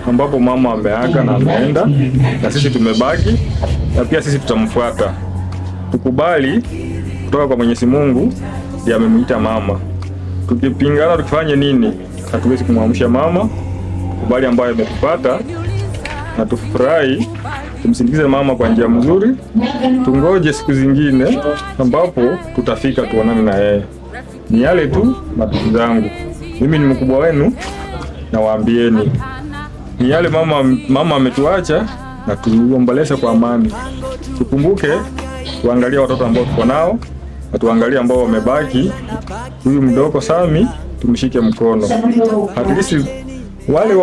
ambapo mama ameaga na ameenda, na sisi tumebaki, na pia sisi tutamfuata. Tukubali kutoka kwa Mwenyezi Mungu, ndiye amemuita mama. Tukipingana, tukifanye nini, hatuwezi kumwamsha mama. Kubali ambayo ametupata, na tufurahi, tumsindikize mama kwa njia mzuri. Tungoje siku zingine ambapo tutafika tuonane na yeye. Ni yale tu ndugu zangu, mimi ni mkubwa wenu, na waambieni ni yale mama ametuacha, na tuomboleze kwa amani. Tukumbuke tuangalie watoto ambao tuko nao, na tuangalie ambao wamebaki. Huyu mdogo Sami tumshike mkono, at least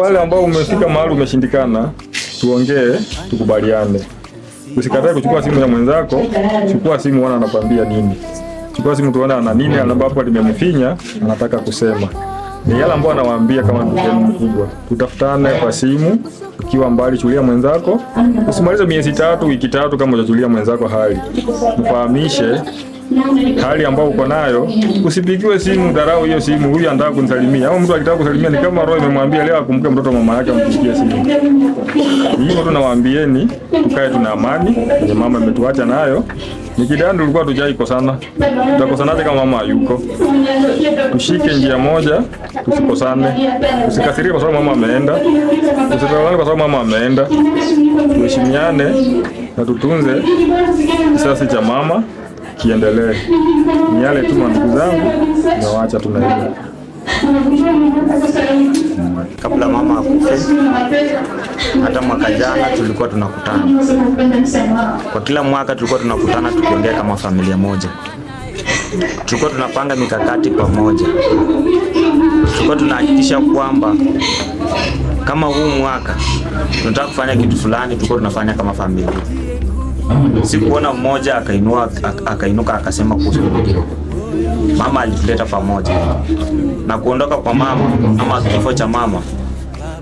wale ambao umefika mahali umeshindikana, tuongee, tukubaliane. Usikatae kuchukua simu ya mwenzako, chukua simu, wana anakuambia nini. Chukua simu tuone ana nini, ambapo limemfinya anataka kusema. ni yale ambayo anawaambia kama ndugu yenu mkubwa. Tutafutane kwa simu, ukiwa mbali chulia mwenzako. Usimalize miezi 3, wiki 3 kama hujachulia mwenzako hali. Mfahamishe hali ambayo uko nayo, usipigiwe simu dharau hiyo simu, huyu anataka kunisalimia. Au mtu akitaka kusalimia ni kama roho imemwambia leo akumbuke mtoto mama yake ampigie simu. Hivyo tunawaambieni tukae tuna amani, yenye mama ametuacha nayo. Nikidani tulikuwa tujaiko sana. Tutakosanaje kama mama hayuko? Tushike njia moja, tusikosane. Usikasirike kwa sababu mama ameenda. Usitawalane kwa sababu mama ameenda. Tuheshimiane na tutunze kisasi cha mama kiendelee. Ni yale tu ndugu zangu, na waacha tunaelewa. Kabla mama akufe, hata mwaka jana tulikuwa tunakutana. Kwa kila mwaka tulikuwa tunakutana tukiongea kama familia moja. Tulikuwa tunapanga mikakati pamoja. Tulikuwa tunahakikisha kwamba kama huu mwaka tunataka kufanya kitu fulani, tulikuwa tunafanya kama familia. Si kuona mmoja akainuka akasema kuhusu mwingine. Mama alituleta pamoja. Na kuondoka kwa mama ama kifo cha mama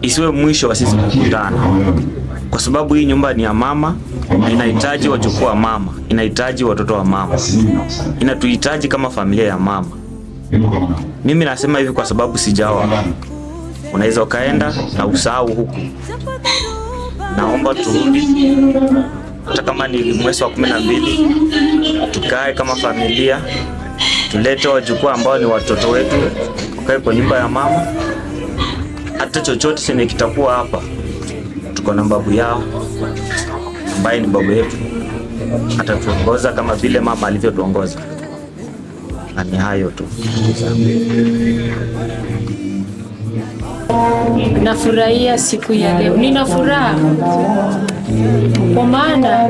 isiwe mwisho wa sisi kukutana. Kwa sababu hii nyumba ni ya mama, inahitaji wajukuu wa mama, inahitaji watoto wa mama. Inatuhitaji kama familia ya mama. Mimi nasema hivi kwa sababu sijawa. Unaweza ukaenda na usahau huku. Naomba turudi. Hata kama ni mwezi wa 12, tukae kama familia, tulete wajukuu ambao ni watoto wetu, tukae kwa nyumba ya mama. Hata chochote chenye kitakuwa hapa, tuko na babu yao ambaye ni babu yetu, atatuongoza kama vile mama alivyotuongoza. Na ni hayo tu. Nafurahia siku ya leo. Nina furaha kwa maana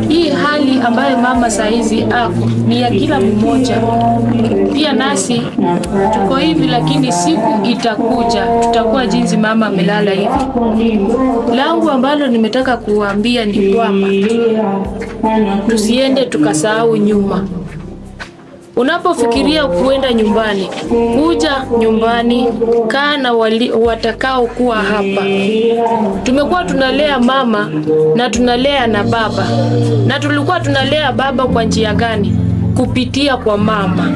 hii hali ambayo mama saizi ako ni ya kila mmoja. Pia nasi tuko hivi, lakini siku itakuja tutakuwa jinsi mama amelala hivi. Langu ambalo nimetaka kuambia ni kwamba tusiende tukasahau nyuma. Unapofikiria kuenda nyumbani, kuja nyumbani, kaa na watakao kuwa hapa. Tumekuwa tunalea mama na tunalea na baba. Na tulikuwa tunalea baba kwa njia gani? Kupitia kwa mama.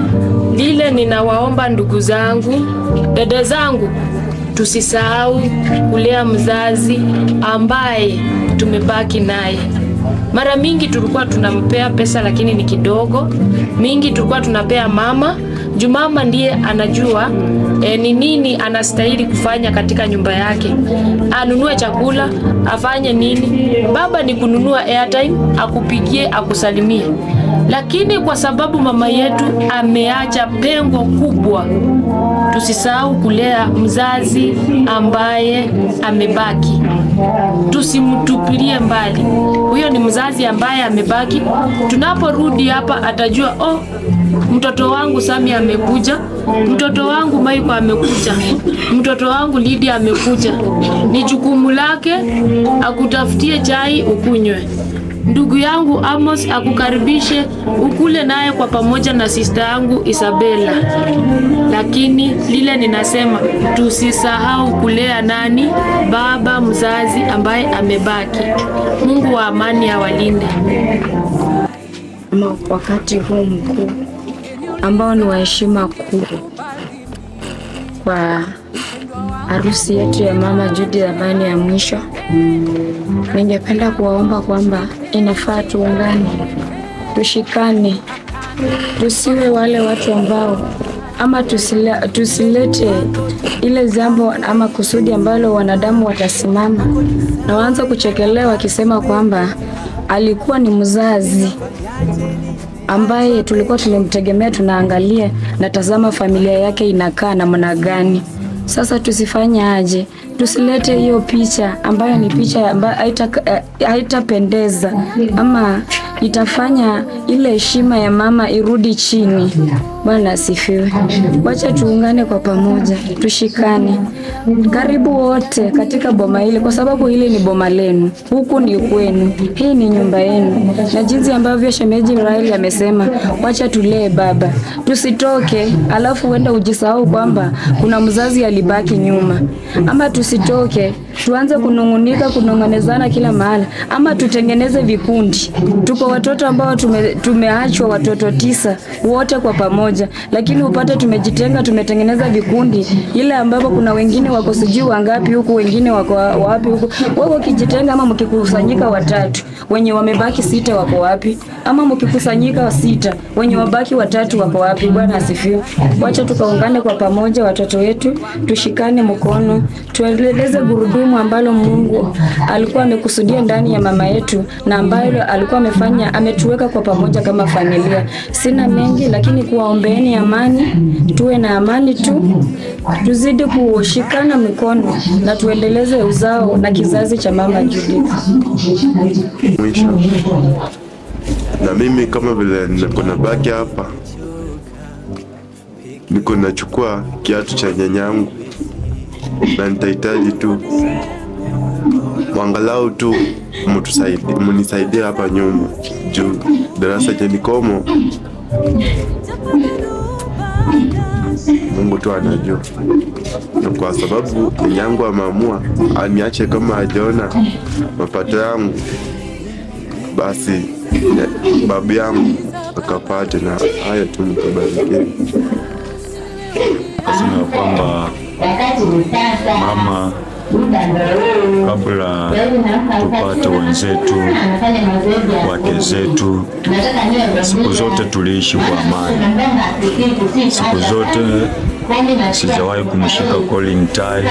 Lile ninawaomba ndugu zangu, dada zangu, tusisahau kulea mzazi ambaye tumebaki naye. Mara mingi tulikuwa tunampea pesa lakini ni kidogo. Mingi tulikuwa tunapea mama. Juu mama ndiye anajua ni nini anastahili kufanya katika nyumba yake. Anunue chakula, afanye nini. Baba ni kununua airtime, akupigie, akusalimie. Lakini kwa sababu mama yetu ameacha pengo kubwa, tusisahau kulea mzazi ambaye amebaki. Tusimtupilie mbali. Huyo ni mzazi ambaye amebaki. Tunaporudi hapa atajua, oh, mtoto wangu Sami amekuja, mtoto wangu Maiko amekuja, mtoto wangu Lydia amekuja. Ni jukumu lake akutafutie chai ukunywe. Ndugu yangu Amos akukaribishe ukule naye kwa pamoja na sister yangu Isabella. Lakini lile ninasema tusisahau kulea nani? Baba mzazi ambaye amebaki. Mungu wa amani awalinde. Wakati huu mkuu ambao ni wa heshima kuu kwa harusi yetu ya mama Judy Thabane ya mwisho, ningependa kuwaomba kwamba inafaa tuungane, tushikane, tusiwe wale watu ambao ama tusilete ile jambo ama kusudi ambalo wanadamu watasimama na waanza kuchekelewa wakisema kwamba alikuwa ni mzazi ambaye tulikuwa tumemtegemea, tunaangalia na tazama familia yake inakaa namna gani. Sasa tusifanye aje? tusilete hiyo picha ambayo ni picha ambayo haitapendeza ama itafanya ile heshima ya mama irudi chini. Bwana asifiwe. Wacha tuungane kwa pamoja, tushikane. Karibu wote katika boma hili, kwa sababu hili ni boma lenu, huku ni kwenu, hii ni nyumba yenu. Na jinsi ambavyo shemeji Raeli amesema, wacha tulee baba, tusitoke alafu uende ujisahau kwamba kuna mzazi alibaki nyuma. Ama tusitoke tuanze kunongonezana kila mahali, ama tutengeneze vikundi. Tuko watoto ambao tumeachwa watoto 9 wote kwa pamoja, lakini upate tumejitenga, tumetengeneza vikundi ile ambapo kuna wengine wako sijui wangapi huku, wengine wako wapi huku. Wewe ukijitenga ama mkikusanyika 3 wenye wamebaki 6 wako wapi? Ama mkikusanyika 6 wenye wabaki 3 wako wapi? Bwana asifiwe. Wacha tukaungane kwa pamoja, watoto wetu tushikane mkono, tuendeleze gurudumu ambalo Mungu alikuwa amekusudia ndani ya mama yetu na ambayo alikuwa ametuweka kwa pamoja kama familia. Sina mengi, lakini kuwaombeeni amani, tuwe na amani tu, tuzidi kushikana mikono na tuendeleze uzao na kizazi cha mama Judith. Mwisho, na mimi kama vile niko nabaki hapa, niko nachukua kiatu cha nyanyangu na nitahitaji tu mwangalau tu munisaidie hapa nyuma juu darasa jenikomo. Mungu tu anajua, na kwa sababu nyanyangu ameamua aniache kama hajaona mapato yangu, basi babu yangu akapate, na haya tu mkabarikiwe. Nasema kwamba mama, kabla tupate wenzetu, wake zetu, siku zote tuliishi kwa amani. Siku zote sijawahi kumshika calling tie,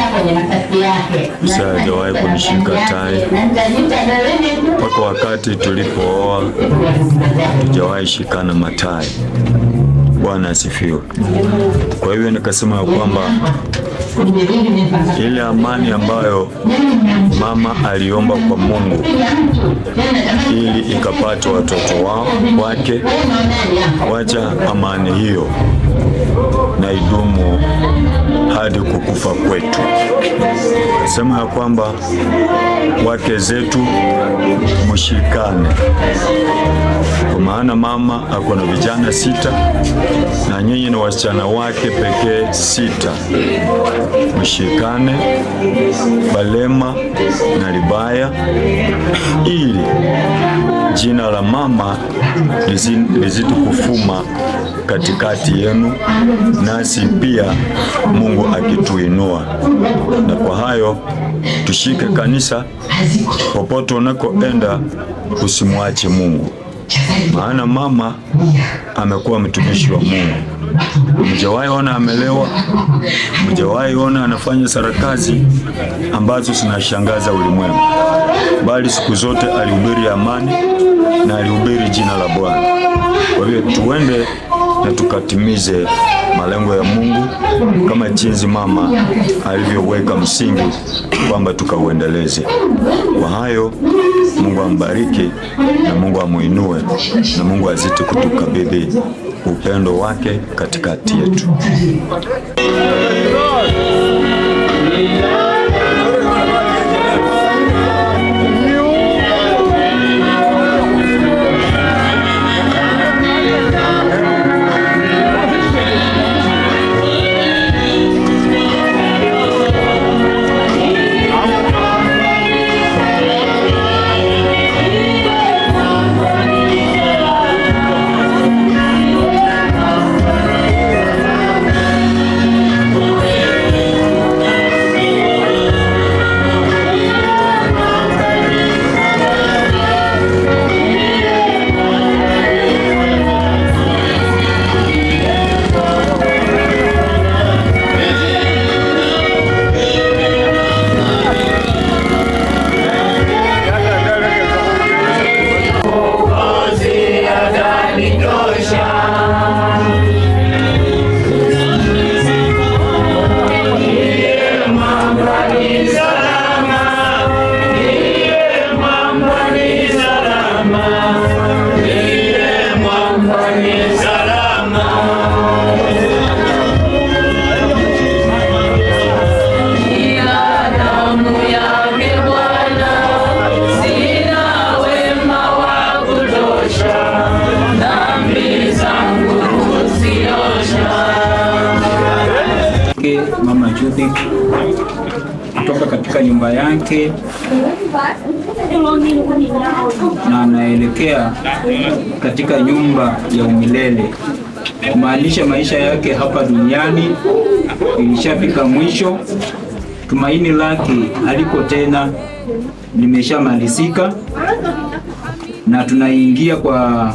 sijawahi kunishika tie, mpaka wakati tulipooa tujawahi shikana matai. Bwana asifiwe. Kwa hivyo nikasema kwamba ile amani ambayo mama aliomba kwa Mungu ili ikapata watoto wake, wacha amani hiyo na idumu hadi kukufa kwetu. Nasema ya kwamba wake zetu mshikane, kwa maana mama ako na vijana 6 na nyinyi ni wasichana wake pekee 6. Mshikane Balema na Libaya ili jina la mama lizidi kufuma katikati yenu, nasi pia Mungu akituinua. Na kwa hayo tushike kanisa, popote unakoenda usimwache Mungu, maana mama amekuwa mtumishi wa Mungu. Mjawahi ona amelewa, mjawahi ona anafanya sarakazi ambazo zinashangaza ulimwengu, bali siku zote alihubiri amani na alihubiri jina la Bwana. Kwa hiyo tuende na tukatimize malengo ya Mungu kama jinsi mama alivyoweka msingi kwamba tukauendeleze. Kwa hayo Mungu ambariki na Mungu amuinue na Mungu azidi kutukabidhi upendo wake katikati yetu. wake Mama Judith kutoka katika nyumba yake na anaelekea katika nyumba ya umilele, kumaanisha maisha yake hapa duniani ilishafika mwisho. Tumaini lake haliko tena, limeshamalizika, na tunaingia kwa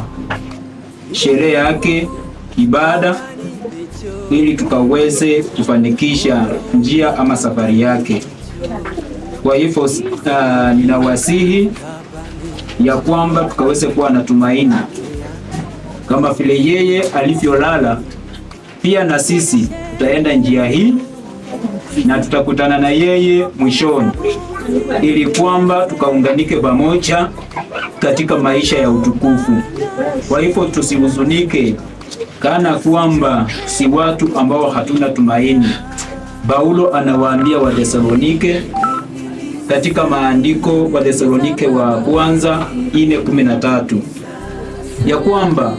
sherehe yake ibada ili tukaweze kufanikisha njia ama safari yake. Kwa hivyo ninawasihi ya kwamba tukaweze kuwa na tumaini kama vile yeye alivyolala, pia na sisi tutaenda njia hii na tutakutana na yeye mwishoni, ili kwamba tukaunganike pamoja katika maisha ya utukufu. Kwa hivyo tusihuzunike kana kwamba si watu ambao hatuna tumaini. Paulo anawaambia Wathesalonike katika maandiko, Wathesalonike wa kwanza 4:13 ya kwamba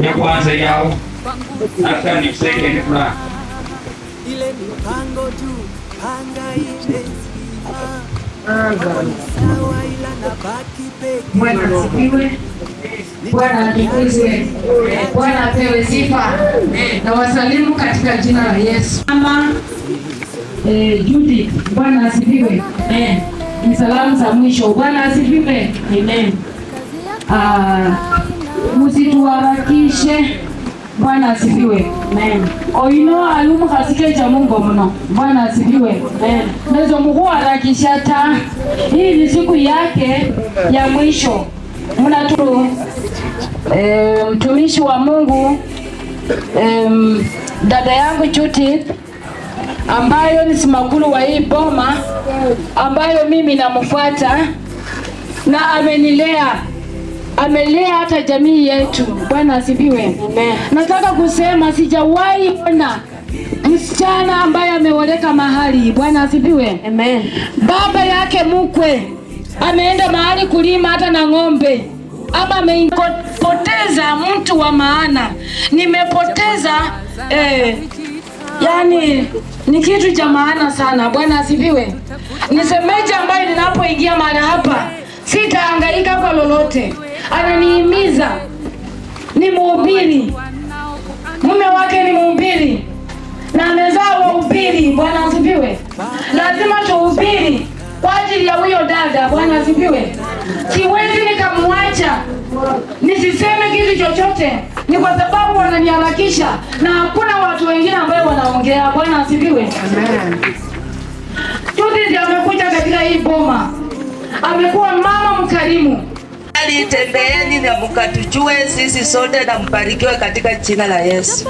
ya kwanza yao hata ni second plan ile mipango tu panga Bwana asifiwe, Bwana atukuzwe, Bwana apewe sifa. Na wasalimu katika jina la Yesu. Mama Judith, Bwana asifiwe. Ni salamu za mwisho. Bwana asifiwe. Amen. Msituharakishe. Bwana asifiwe. Amen. Oino alumu kasike cha Mungu mno. Bwana asifiwe. Amen. Ndio mkuharakisha ta. Hii ni siku yake ya mwisho. Mnatu mtumishi wa Mungu dada yangu Judith ambayo ni simakulu wa hii boma ambayo mimi namfuata na amelea hata jamii yetu. Bwana asifiwe. Amen. Nataka kusema sijawahi ona msichana ambaye ameoleka mahali. Bwana asifiwe. Amen. Baba yake mkwe ameenda mahali kulima hata na ng'ombe, ama amepoteza mtu wa maana. Nimepoteza yani ni kitu cha maana sana. Bwana asifiwe. Nisemeje ambayo ninapoingia mahali hapa sitahangaika kwa lolote. Ananihimiza ni mhubiri, mume wake ni mhubiri na amezaa wahubiri. Bwana asifiwe. Lazima tuhubiri kwa ajili ya huyo dada. Bwana asifiwe. Siwezi nikamwacha nisiseme kitu chochote, ni kwa sababu wananiharakisha na hakuna watu wengine ambao wanaongea. Bwana asifiwe. Amen. Juzi amekuja katika hii boma, amekuwa mama mkarimu. Tembeeni na mkatujue sisi sote, na mbarikiwe katika jina la Yesu.